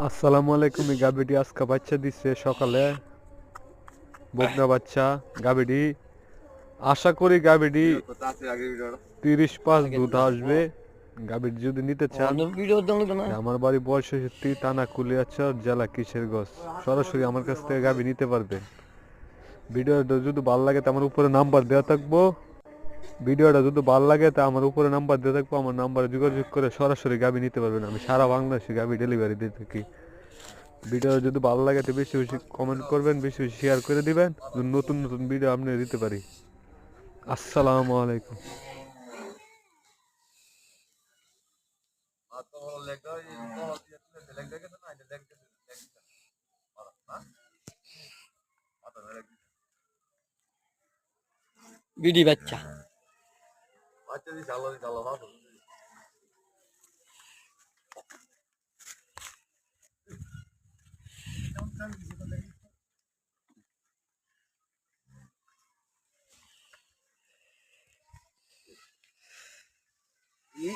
আসসালামু আলাইকুম। এই গাবিটি আজকে বাচ্চা দিচ্ছে সকালে, বকনা বাচ্চা গাবিটি। আশা করি গাবিটি 30-5 আগে দুধ দিলাম আসবে। গাবিটি যদি নিতে চান, অন্য ভিডিও দেখো না। আমার বাড়ি বয়সী থানা কুলিয়াচর, জেলা কিশোরগঞ্জ। সরাসরি আমার কাছ থেকে গাবি নিতে পারবেন। ভিডিওটা যদি ভালো লাগে তা আমার উপরে নাম্বার দেওয়া থাকবো। ভিডিওটা যদি ভালো লাগে তা আমার উপরে নাম্বার দেওয়া থাকবো, আমার নাম্বারে যোগাযোগ করে সরাসরি গাবি নিতে পারবেন। আমি সারা বাংলাদেশে গাবি ডেলিভারি দিয়ে থাকি। ভিডিও যদি ভালো লাগে তো বেশি বেশি কমেন্ট করবেন, বেশি বেশি শেয়ার করে দিবেন, নতুন নতুন ভিডিও আপনি দিতে পারি। আসসালামু আলাইকুম। বিডি বাচ্চা